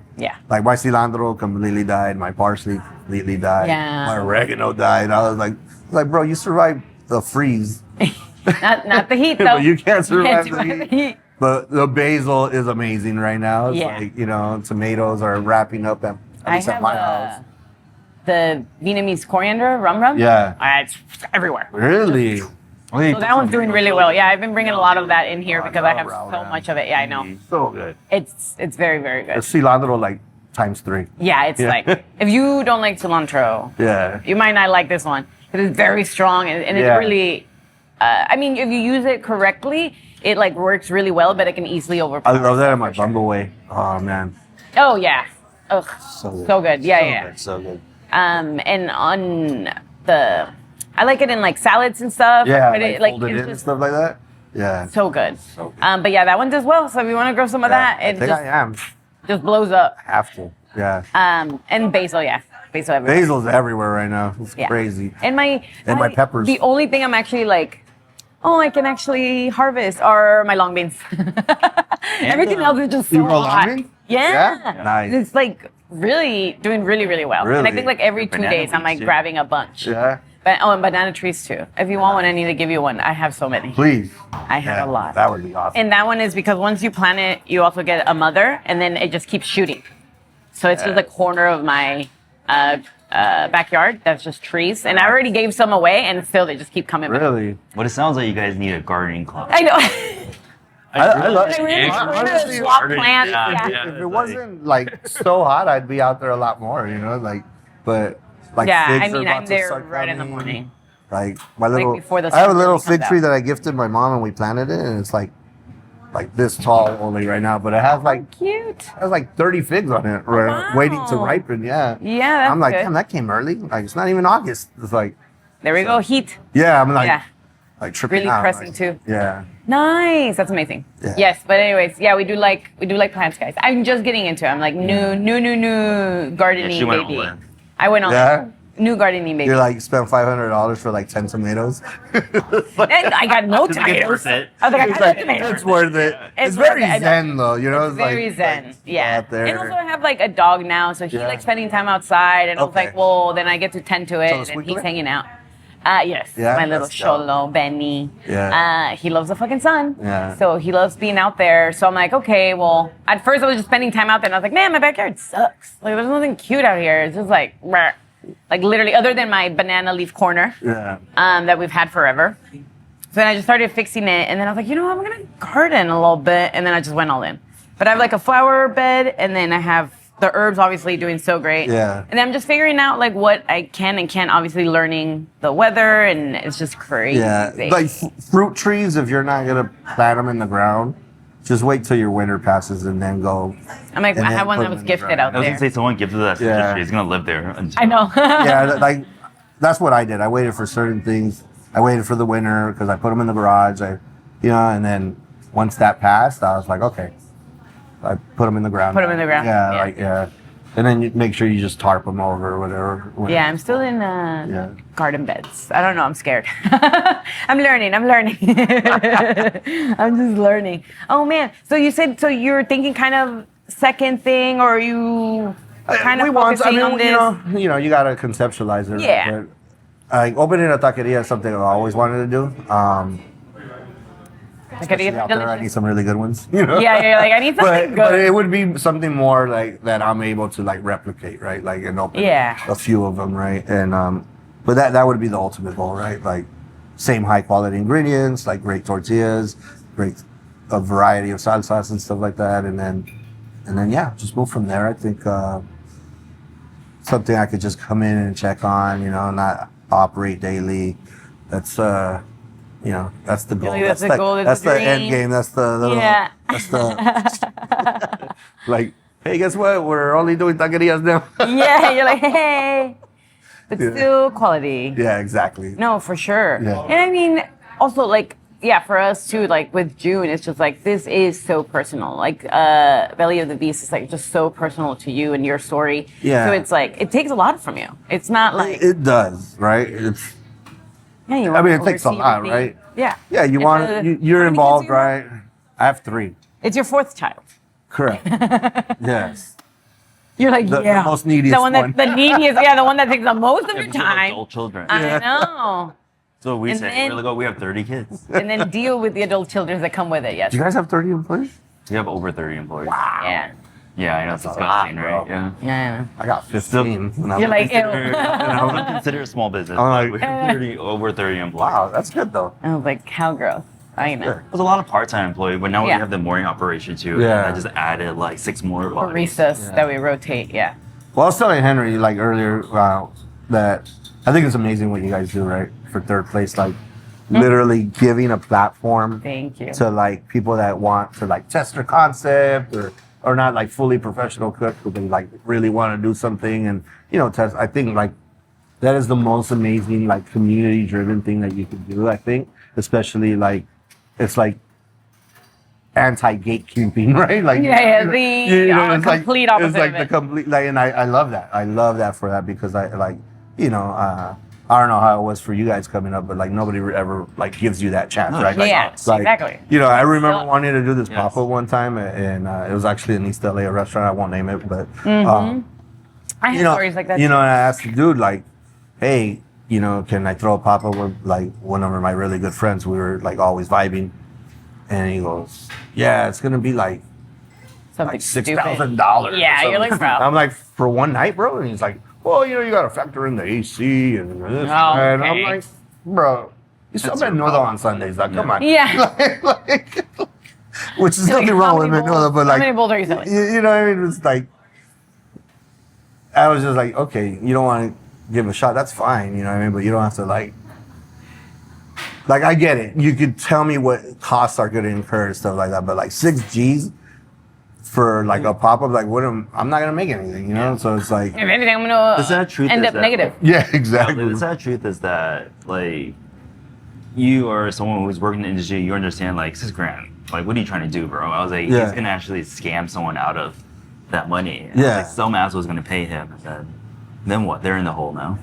Speaker 3: like my cilantro completely died, my parsley completely died, my oregano died. I was like, bro, you survived the freeze.
Speaker 1: not the heat though.
Speaker 3: But you can't survive
Speaker 1: the
Speaker 3: the heat. But the basil is amazing right now. It's like, tomatoes are wrapping up at least at my house.
Speaker 1: The Vietnamese coriander, rum.
Speaker 3: Yeah.
Speaker 1: It's everywhere.
Speaker 3: Really?
Speaker 1: So that one's doing really well. Yeah, I've been bringing a lot of that in here because I have so much of it. Yeah, I know.
Speaker 3: So good.
Speaker 1: It's very, very good.
Speaker 3: The cilantro like times 3.
Speaker 1: Yeah, it's like, if you don't like cilantro, you might not like this one. Because it's very strong and it really, I mean, if you use it correctly, it like works really well, but it can easily overpower.
Speaker 3: I love that in my bumbleway. Oh, man.
Speaker 1: Oh, yeah. Ugh.
Speaker 3: So
Speaker 1: good. Yeah.
Speaker 3: So good.
Speaker 1: And on I like it in like salads and stuff.
Speaker 3: Yeah,
Speaker 1: like
Speaker 3: folded
Speaker 1: it's
Speaker 3: in and
Speaker 1: just
Speaker 3: stuff like that. Yeah.
Speaker 1: so good.
Speaker 3: So good.
Speaker 1: But yeah, that one does well. So if you want to grow some of that,
Speaker 3: I
Speaker 1: it
Speaker 3: think I am.
Speaker 1: just blows up.
Speaker 3: Have to. Yeah.
Speaker 1: And basil, basil everywhere.
Speaker 3: Basil's everywhere right now. It's crazy.
Speaker 1: And my
Speaker 3: peppers.
Speaker 1: The only thing I'm actually like, I can actually harvest are my long beans. Everything else is just so
Speaker 3: You grow
Speaker 1: hot.
Speaker 3: long beans?
Speaker 1: Yeah.
Speaker 3: Nice.
Speaker 1: It's like really doing really well. And I
Speaker 3: Really?
Speaker 1: think like every 2
Speaker 2: Banana
Speaker 1: days I'm
Speaker 2: leaves,
Speaker 1: like
Speaker 2: too.
Speaker 1: grabbing a bunch.
Speaker 3: Yeah.
Speaker 1: And banana trees too. If you want one, I need to give you one. I have so many.
Speaker 3: Please.
Speaker 1: I have a lot.
Speaker 3: That would be awesome.
Speaker 1: And that one is because once you plant it, you also get a mother, and then it just keeps shooting. So it's just a corner of my backyard that's just trees. And I already gave some away, and still they just keep coming back.
Speaker 3: Really?
Speaker 2: But it sounds like you guys need a gardening club.
Speaker 1: I know.
Speaker 3: I love
Speaker 1: I really
Speaker 3: honestly,
Speaker 1: swap plants.
Speaker 3: If it wasn't like so hot, I'd be out there a lot more, but like
Speaker 1: Yeah,
Speaker 3: figs
Speaker 1: I
Speaker 3: are
Speaker 1: mean,
Speaker 3: about
Speaker 1: I'm
Speaker 3: to
Speaker 1: there
Speaker 3: start
Speaker 1: right in the
Speaker 3: coming.
Speaker 1: morning.
Speaker 3: Like my little,
Speaker 1: before the
Speaker 3: I have a
Speaker 1: sun
Speaker 3: little
Speaker 1: really comes
Speaker 3: fig tree
Speaker 1: out.
Speaker 3: that I gifted my mom and we planted it, and it's like this tall only right now, but it has like
Speaker 1: Cute.
Speaker 3: 30 figs on it,
Speaker 1: Wow.
Speaker 3: waiting to ripen. Yeah.
Speaker 1: Yeah, that's
Speaker 3: I'm like,
Speaker 1: good.
Speaker 3: damn, that came early. Like it's not even August. It's like,
Speaker 1: There we go. Heat.
Speaker 3: yeah, I'm like,
Speaker 1: Yeah.
Speaker 3: like tripping
Speaker 1: Really
Speaker 3: out.
Speaker 1: pressing
Speaker 3: like,
Speaker 1: too.
Speaker 3: Yeah.
Speaker 1: Nice. That's amazing.
Speaker 3: Yeah.
Speaker 1: Yes, but anyways, we do like plants, guys. I'm just getting into it. I'm like new gardening
Speaker 2: she went
Speaker 1: baby.
Speaker 2: all in.
Speaker 1: I went on
Speaker 3: Yeah?
Speaker 1: new gardening baby.
Speaker 3: You're like spent $500 for like 10 tomatoes.
Speaker 1: And I got no
Speaker 2: It's
Speaker 1: tomatoes.
Speaker 2: worth it.
Speaker 1: I was like, I
Speaker 3: It's
Speaker 1: got
Speaker 3: like,
Speaker 1: no tomatoes.
Speaker 3: it's worth it.
Speaker 1: It's
Speaker 3: It's very
Speaker 1: worth it. I know.
Speaker 3: zen though,
Speaker 1: It's very
Speaker 3: like,
Speaker 1: zen.
Speaker 3: like,
Speaker 1: Yeah.
Speaker 3: out there.
Speaker 1: And also I have like a dog now, so he
Speaker 3: Yeah.
Speaker 1: likes spending time outside, and I was
Speaker 3: Okay.
Speaker 1: like, well, then I get to tend to it,
Speaker 3: So the
Speaker 1: and he's
Speaker 3: squiggler?
Speaker 1: hanging out. Yes,
Speaker 3: Yeah,
Speaker 1: my little
Speaker 3: that's dope.
Speaker 1: Sholo, Benny.
Speaker 3: Yeah.
Speaker 1: He loves the fucking sun.
Speaker 3: Yeah.
Speaker 1: So he loves being out there. So I'm like, okay, well, at first I was just spending time out there, and I was like, man, my backyard sucks. Like, there's nothing cute out here. It's just like, bleh. Like literally, other than my banana leaf corner
Speaker 3: Yeah.
Speaker 1: that we've had forever. So then I just started fixing it, and then I was like, you know what, I'm gonna garden a little bit, and then I just went all in. But I have like a flower bed, and then I have the herbs obviously doing so great.
Speaker 3: Yeah.
Speaker 1: And I'm just figuring out like what I can and can't, obviously learning the weather, and it's just crazy.
Speaker 3: Yeah. Like fruit trees, if you're not going to plant them in the ground, just wait till your winter passes and then go.
Speaker 1: I'm like,
Speaker 3: and
Speaker 1: I
Speaker 3: then
Speaker 1: have one
Speaker 3: put
Speaker 1: that
Speaker 3: them
Speaker 1: was
Speaker 3: in the
Speaker 1: gifted
Speaker 3: ground.
Speaker 1: out
Speaker 2: I was
Speaker 1: there.
Speaker 2: gonna say someone gifted that
Speaker 3: Yeah.
Speaker 2: tree. He's gonna live there.
Speaker 1: I know.
Speaker 3: Yeah, like that's what I did. I waited for certain things. I waited for the winter because I put them in the garage. And then once that passed, I was like, okay. I put them in the ground.
Speaker 1: Put 'em in the ground,
Speaker 3: Yeah,
Speaker 1: yeah.
Speaker 3: And then you make sure you just tarp them over or whatever.
Speaker 1: Yeah, I'm still in garden beds. I don't know. I'm scared. I'm learning. I'm just learning. Oh man. So you said you're thinking kind of second thing, or you kind of focusing on this?
Speaker 3: You gotta conceptualize it.
Speaker 1: Yeah.
Speaker 3: But, like opening a taqueria is something I've always wanted to do. Especially out there, I need some really good ones.
Speaker 1: Yeah, you're like, I need something
Speaker 3: But
Speaker 1: good.
Speaker 3: it would be something more like that I'm able to like replicate, right? Like and open a few of them, right? And but that would be the ultimate goal, right? Like same high quality ingredients, like great tortillas, great a variety of salsas and stuff like that, and then yeah, just move from there. I think something I could just come in and check on, operate daily. That's you know, that's the goal.
Speaker 1: Like, that's the goal, that's the
Speaker 3: the end
Speaker 1: dream.
Speaker 3: game. That's the
Speaker 1: Yeah.
Speaker 3: that's the like. Hey, guess what? We're only doing taquerias now.
Speaker 1: Yeah, you're like, hey, but still quality.
Speaker 3: Yeah, exactly.
Speaker 1: No, for sure.
Speaker 3: Yeah.
Speaker 1: And I mean, also like, yeah, for us too, like with June, it's just like, this is so personal. Like, Belly of the Beast is like just so personal to you and your story.
Speaker 3: Yeah.
Speaker 1: So it's like, it takes a lot from you. It's not like,
Speaker 3: It does, right? It's.
Speaker 1: yeah, you
Speaker 3: I
Speaker 1: want
Speaker 3: mean,
Speaker 1: to
Speaker 3: it takes a
Speaker 1: oversee
Speaker 3: lot,
Speaker 1: everything.
Speaker 3: right?
Speaker 1: Yeah.
Speaker 3: Yeah, you
Speaker 1: It's
Speaker 3: want
Speaker 1: a-
Speaker 3: you're
Speaker 1: how many kids
Speaker 3: involved,
Speaker 1: do you have?
Speaker 3: right? I have 3.
Speaker 1: It's your 4th child.
Speaker 3: Correct. Yes.
Speaker 1: You're like,
Speaker 3: The
Speaker 1: yeah.
Speaker 3: most neediest
Speaker 1: the one.
Speaker 3: one.
Speaker 1: The neediest, yeah, the one that takes the most of your
Speaker 2: Because you have
Speaker 1: time.
Speaker 2: adult children.
Speaker 1: I know.
Speaker 2: So we
Speaker 1: And
Speaker 2: say,
Speaker 1: then-
Speaker 2: we're like, oh, we have 30 kids.
Speaker 1: And then deal with the adult children that come with it, yes.
Speaker 3: Do you guys have 30 employees?
Speaker 2: We have over 30 employees.
Speaker 1: Yeah.
Speaker 2: Yeah, I know, it's
Speaker 3: That's a
Speaker 2: disgusting,
Speaker 3: lot,
Speaker 2: right?
Speaker 3: bro.
Speaker 2: Yeah.
Speaker 1: Yeah.
Speaker 3: I got 15. and I'm
Speaker 1: You're like, ew.
Speaker 2: I wouldn't consider it a small business.
Speaker 3: I'm like-
Speaker 2: we have 30, over 30 employees.
Speaker 3: wow, that's good though.
Speaker 1: I was like, how gross. I know.
Speaker 3: Good.
Speaker 2: There's a lot of part-time employees, but now
Speaker 1: Yeah.
Speaker 2: we have the morning operation too.
Speaker 3: Yeah.
Speaker 2: And I just added like 6 more bodies.
Speaker 1: Baristas that we rotate, yeah.
Speaker 3: Well, I was telling Henry like earlier that I think it's amazing what you guys do, right? For third place, like literally giving a platform
Speaker 1: Thank you.
Speaker 3: to like people that want to like test their concept or not like fully professional cooks, but they like really want to do something and test. I think like that is the most amazing like community driven thing that you can do. I think, especially like it's like anti-gatekeeping, right? Like
Speaker 1: Yeah, the
Speaker 3: it's like-
Speaker 1: complete opposite
Speaker 3: It's like
Speaker 1: of
Speaker 3: the
Speaker 1: it.
Speaker 3: complete like, and I love that. I love that for that because I like I don't know how it was for you guys coming up, but like nobody ever like gives you that chance,
Speaker 2: No,
Speaker 3: right? Like,
Speaker 1: Yeah,
Speaker 3: like,
Speaker 1: exactly.
Speaker 3: I remember
Speaker 1: Still-
Speaker 3: wanting to do this
Speaker 2: Yes.
Speaker 3: pop-up one time, and it was actually in East LA, a restaurant. I won't name it, but
Speaker 1: I have stories like that.
Speaker 3: and I asked the dude like, hey, can I throw a pop-up with like one of my really good friends? We were like always vibing, and he goes, yeah, it's gonna be like
Speaker 1: Something
Speaker 3: $6,000.
Speaker 1: Yeah, you're like, bro.
Speaker 3: I'm like, for one night, bro? And he's like, well, you got to factor in the AC and this.
Speaker 1: Oh,
Speaker 3: and I'm
Speaker 1: okay.
Speaker 3: like, bro, you still at Northern on Sundays. Like, come on.
Speaker 1: Yeah.
Speaker 3: Like, which is
Speaker 1: Like,
Speaker 3: nothing
Speaker 1: how
Speaker 3: wrong with
Speaker 1: many
Speaker 3: Northern, but
Speaker 1: How many
Speaker 3: like,
Speaker 1: bowls are you selling?
Speaker 3: you know what I mean? It's like, I was just like, okay, you don't want to give a shot. That's fine. You know what I mean? But you don't have to like, I get it. You could tell me what costs are going to incur and stuff like that. But like 6 G's for like a pop-up, like I'm not going to make anything, So it's like,
Speaker 1: If anything, I'm gonna
Speaker 2: The sad truth
Speaker 1: end
Speaker 2: is
Speaker 1: up
Speaker 2: that-
Speaker 1: negative.
Speaker 3: yeah,
Speaker 2: The
Speaker 3: exactly.
Speaker 2: sad truth is that, like, you are someone who's working in the industry, you understand, like, $6,000. Like, what are you trying to do, bro? I was like,
Speaker 3: Yeah.
Speaker 2: he's going to actually scam someone out of that money. And
Speaker 3: Yeah.
Speaker 2: I was like, some asshole's going to pay him. And then what? They're in the hole now.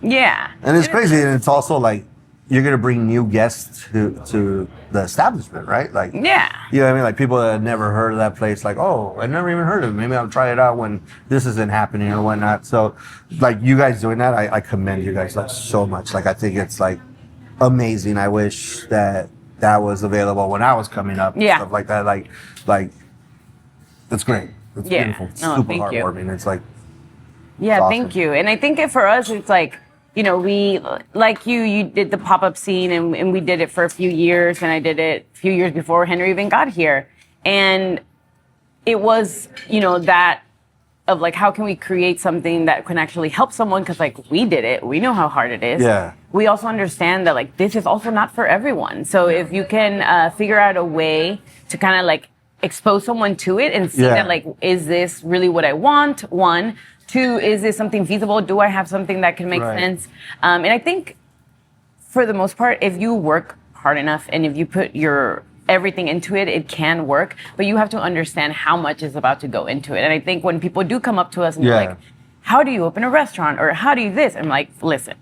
Speaker 1: Yeah.
Speaker 3: And it's crazy, and it's also like you're gonna bring new guests to the establishment, right? Like,
Speaker 1: Yeah.
Speaker 3: you know what I mean? Like people that had never heard of that place, like, oh, I never even heard of it. Maybe I'll try it out when this isn't happening or whatnot. So, like you guys doing that, I commend you guys like so much. Like I think it's like amazing. I wish that was available when I was coming up. And
Speaker 1: Yeah.
Speaker 3: stuff like that. Like, it's great. It's
Speaker 1: Yeah.
Speaker 3: beautiful. It's
Speaker 1: No,
Speaker 3: super
Speaker 1: thank you.
Speaker 3: heartwarming. It's like,
Speaker 1: Yeah,
Speaker 3: Awesome.
Speaker 1: thank you. And I think for us, it's like, we, like you did the pop-up scene and we did it for a few years and I did it a few years before Henry even got here. And it was, that of like, how can we create something that can actually help someone? Because like we did it, we know how hard it is.
Speaker 3: Yeah.
Speaker 1: We also understand that like this is also not for everyone. So if you can figure out a way to kind of like expose someone to it and see
Speaker 3: Yeah.
Speaker 1: that like, is this really what I want? 1, 2, is this something feasible? Do I have something that can make
Speaker 3: Right.
Speaker 1: sense? And I think for the most part, if you work hard enough and if you put your everything into it, it can work, but you have to understand how much is about to go into it. And I think when people do come up to us and they're
Speaker 3: Yeah.
Speaker 1: like, how do you open a restaurant? Or how do you this? I'm like, listen,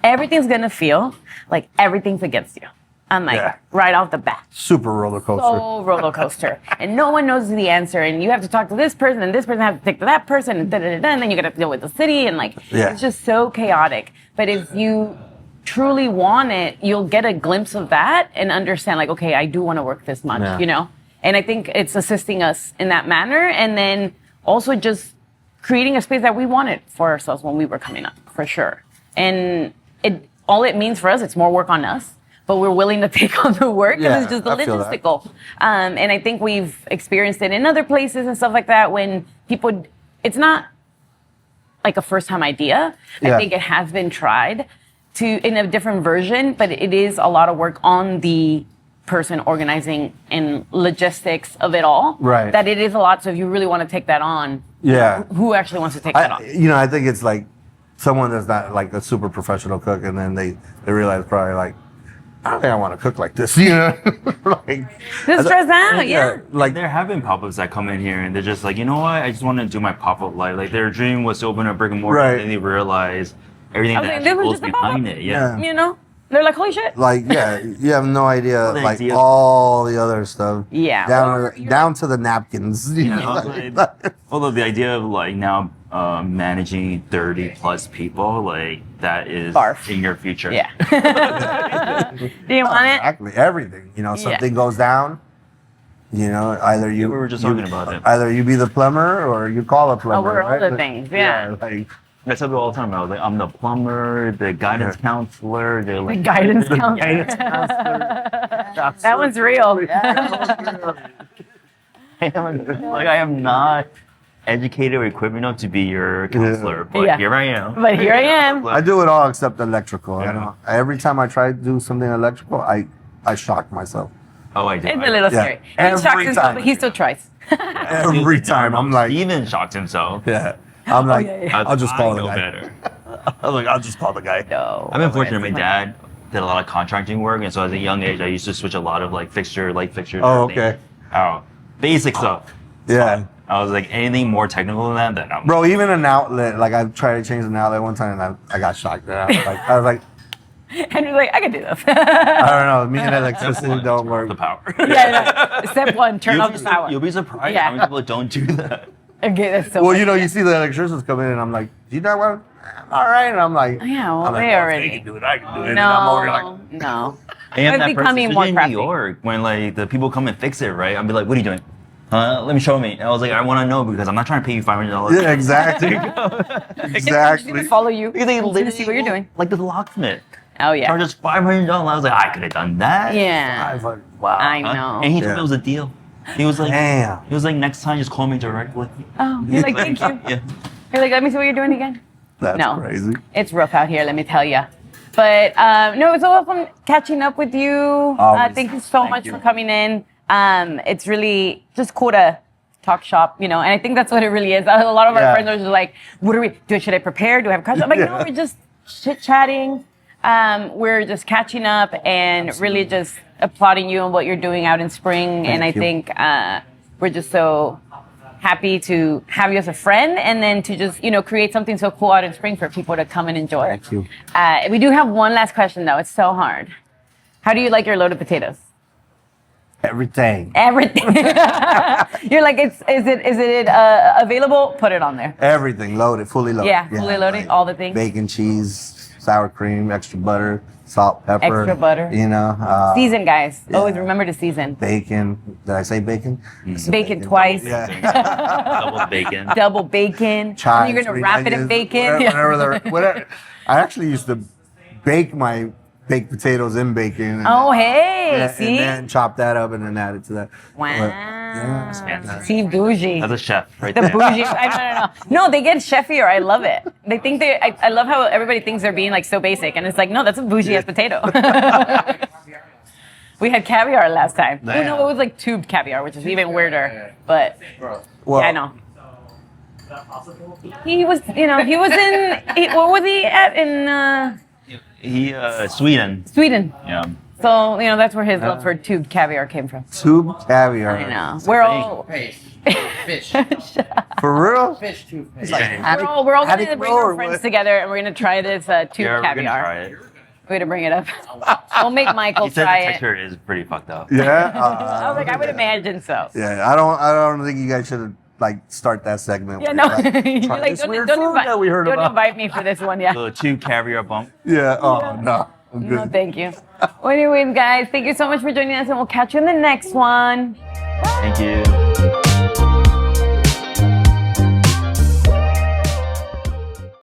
Speaker 1: everything's gonna feel like everything's against you. I'm like,
Speaker 3: Yeah.
Speaker 1: right off the bat.
Speaker 3: super roller coaster.
Speaker 1: So roller coaster. And no one knows the answer. And you have to talk to this person and this person has to take to that person and and then you gotta deal with the city and like
Speaker 3: Yeah.
Speaker 1: it's just so chaotic. But if you truly want it, you'll get a glimpse of that and understand like, okay, I do want to work this much,
Speaker 3: Yeah.
Speaker 1: And I think it's assisting us in that manner and then also just creating a space that we wanted for ourselves when we were coming up, for sure. And all it means for us, it's more work on us. But we're willing to take on the work because
Speaker 3: Yeah,
Speaker 1: it's just the
Speaker 3: I feel that.
Speaker 1: logistical. And I think we've experienced it in other places and stuff like that when people, it's not like a first time idea.
Speaker 3: Yeah.
Speaker 1: I think it has been tried. in a different version, but it is a lot of work on the person organizing and logistics of it all.
Speaker 3: Right.
Speaker 1: That it is a lot. So if you really want to take that on,
Speaker 3: Yeah.
Speaker 1: who actually wants to take that on?
Speaker 3: I think it's like someone that's not like a super professional cook, and then they realize probably like, I don't think I want to cook like this, like
Speaker 1: Just stress out, yeah.
Speaker 2: Like there have been pop-ups that come in here and they're just like, you know what? I just want to do my pop-up life. Like their dream was to open a brick and mortar,
Speaker 3: Right.
Speaker 2: and then they realize everything
Speaker 1: I was
Speaker 2: that
Speaker 1: like,
Speaker 2: actually
Speaker 1: this was
Speaker 2: goes
Speaker 1: just a pop-up.
Speaker 2: behind it. Yeah.
Speaker 3: Yeah.
Speaker 1: You know, they're like, holy shit.
Speaker 3: Like, yeah, you have no idea,
Speaker 2: The
Speaker 3: like
Speaker 2: idea-
Speaker 3: all the other stuff.
Speaker 1: Yeah.
Speaker 3: Down to the napkins. You know?
Speaker 2: Although the idea of like now managing 30 plus people, like that is
Speaker 1: Barf.
Speaker 2: in your future.
Speaker 1: Yeah. Do you want it?
Speaker 3: Exactly, everything. Something goes down. Either you.
Speaker 2: We were just talking about it.
Speaker 3: Either you be the plumber or you call a plumber.
Speaker 1: we're all
Speaker 3: right?
Speaker 1: the things, yeah.
Speaker 3: Like,
Speaker 2: I tell people all the time. I was like, I'm the plumber, the guidance counselor, the like
Speaker 1: Guidance counselor.
Speaker 2: guidance counselor.
Speaker 1: That one's real.
Speaker 2: I am not educated or equipped enough to be your counselor, but
Speaker 1: Yeah.
Speaker 2: here I am.
Speaker 1: But here I am.
Speaker 3: I do it all except electrical.
Speaker 2: Yeah.
Speaker 3: Every time I try to do something electrical, I shock myself.
Speaker 2: Oh, I did.
Speaker 1: It's a little
Speaker 3: Yeah.
Speaker 1: scary. He
Speaker 3: Every
Speaker 1: shocks himself,
Speaker 3: time.
Speaker 1: but he still tries.
Speaker 3: Every time I'm like,
Speaker 2: Steven shocked himself.
Speaker 3: yeah. I'm like,
Speaker 1: yeah.
Speaker 3: I'll just call
Speaker 2: I
Speaker 3: the
Speaker 2: know
Speaker 3: guy.
Speaker 2: better.
Speaker 3: I was like, I'll just call the guy.
Speaker 1: No.
Speaker 2: I've been fortunate. My dad did a lot of contracting work, and so at a young age, I used to switch a lot of like light fixtures.
Speaker 3: Oh,
Speaker 2: everything.
Speaker 3: okay.
Speaker 2: Oh, basic stuff.
Speaker 3: Yeah.
Speaker 2: I was like, anything more technical than that, then I'm.
Speaker 3: Bro, even an outlet, like I tried to change an outlet one time and I got shocked. I was like,
Speaker 1: And he's like, I can do this.
Speaker 3: I don't know. Me and electricity don't work.
Speaker 2: The power.
Speaker 1: Yeah. Step one, turn off the power.
Speaker 2: You'll be surprised
Speaker 1: Yeah.
Speaker 2: how many people don't do that.
Speaker 1: Okay, that's so
Speaker 3: Well,
Speaker 1: funny.
Speaker 3: you see the electricians come in and I'm like, do you not want? All right. And I'm like,
Speaker 1: Yeah, well,
Speaker 3: I'm like,
Speaker 1: they
Speaker 3: well,
Speaker 1: already-
Speaker 3: They can do it. I can do it. And I'm over here like,
Speaker 1: No.
Speaker 2: I am
Speaker 1: It's
Speaker 2: that
Speaker 1: becoming
Speaker 2: person,
Speaker 1: more
Speaker 2: especially in
Speaker 1: crafty.
Speaker 2: New York, when like the people come and fix it, right? I'll be like, what are you doing? Let me show me. And I was like, I want to know because I'm not trying to pay you $500.
Speaker 3: yeah, exactly.
Speaker 1: Just
Speaker 3: exactly.
Speaker 1: follow you.
Speaker 2: Because they
Speaker 1: to
Speaker 2: literally
Speaker 1: see what you're doing.
Speaker 2: Like the locksmith.
Speaker 1: Oh yeah.
Speaker 2: Charge us $500. I was like, I could have done that.
Speaker 1: Yeah.
Speaker 3: Wow.
Speaker 1: I
Speaker 2: Huh?
Speaker 1: know.
Speaker 2: And he told
Speaker 3: Yeah.
Speaker 2: me it was a deal. He was like,
Speaker 3: Damn.
Speaker 2: he was like, next time just call me directly.
Speaker 1: Oh, you're like, thank you.
Speaker 2: Yeah.
Speaker 1: You're like, let me see what you're doing again.
Speaker 3: That's
Speaker 1: No.
Speaker 3: crazy.
Speaker 1: It's rough out here, let me tell you. But no, it's so fun catching up with you.
Speaker 3: Always.
Speaker 1: Thank you so much for coming in. It's really just cool to talk shop, and I think that's what it really is. A lot of our
Speaker 3: Yeah.
Speaker 1: friends are just like, what are we, should I prepare? Do I have questions? I'm like, no, we're just chit-chatting. We're just catching up and really just applauding you and what you're doing out in spring. And I
Speaker 3: you.
Speaker 1: think we're just so happy to have you as a friend and then to just, create something so cool out in spring for people to come and enjoy.
Speaker 3: Thank you.
Speaker 1: We do have one last question though. It's so hard. How do you like your loaded potatoes?
Speaker 3: Everything.
Speaker 1: Everything. You're like, is it available? Put it on there.
Speaker 3: Everything loaded, fully loaded.
Speaker 1: Yeah, fully loaded, all the things.
Speaker 3: Bacon, cheese, sour cream, extra butter, salt, pepper.
Speaker 1: Extra butter. Season, guys.
Speaker 3: yeah.
Speaker 1: Always remember to season.
Speaker 3: Bacon. Did I say bacon? I said
Speaker 1: Bacon twice.
Speaker 3: Yeah.
Speaker 2: Double bacon.
Speaker 1: Double bacon.
Speaker 3: Chives,
Speaker 1: And you're gonna
Speaker 3: green
Speaker 1: wrap it in
Speaker 3: onions,
Speaker 1: bacon.
Speaker 3: whatever. I actually used to bake my baked potatoes in bacon.
Speaker 1: Oh, hey,
Speaker 3: Yeah,
Speaker 1: see?
Speaker 3: and then chop that up and then add it to that.
Speaker 1: Wow.
Speaker 3: yeah.
Speaker 2: fantastic.
Speaker 1: See, bougie.
Speaker 2: As a chef, right
Speaker 1: The
Speaker 2: there.
Speaker 1: bougie. No, they get chefier. I love it. They think I love how everybody thinks they're being like so basic, and it's like, no, that's a bougie ass potato. We had caviar last time. Oh, no, it was like tubed caviar, which is even weirder. But
Speaker 3: Well,
Speaker 1: yeah, I know. He was, he was what was he at in
Speaker 2: He, Sweden.
Speaker 1: Sweden?
Speaker 2: Yeah.
Speaker 1: So, that's where his love for tubed caviar came from.
Speaker 3: tube caviar.
Speaker 1: I know. We're all
Speaker 4: Fish.
Speaker 3: For real?
Speaker 4: Fish toothpaste.
Speaker 1: we're all going
Speaker 3: Had it
Speaker 1: to bring
Speaker 3: grow
Speaker 1: our
Speaker 3: or
Speaker 1: friends
Speaker 3: what?
Speaker 1: together, and we're gonna try this tubed
Speaker 2: Yeah, we're gonna
Speaker 1: caviar.
Speaker 2: try it.
Speaker 1: We're gonna bring it up. We'll make Michael
Speaker 2: He said the
Speaker 1: try it.
Speaker 2: texture is pretty fucked up.
Speaker 3: Yeah.
Speaker 1: I was like, I would imagine so.
Speaker 3: Yeah, I don't think you guys should start that segment.
Speaker 1: Yeah,
Speaker 3: where
Speaker 1: no.
Speaker 3: you're like,
Speaker 1: You're
Speaker 3: try
Speaker 1: like,
Speaker 3: this
Speaker 1: don't,
Speaker 3: weird
Speaker 1: don't,
Speaker 3: food
Speaker 1: invite,
Speaker 3: that we heard
Speaker 1: don't
Speaker 3: about.
Speaker 1: invite me for this one, yeah.
Speaker 2: The two caviar bump.
Speaker 3: Yeah. Oh no. I'm good.
Speaker 1: No, thank you. Well, anyways, guys, thank you so much for joining us, and we'll catch you in the next one.
Speaker 2: Thank you.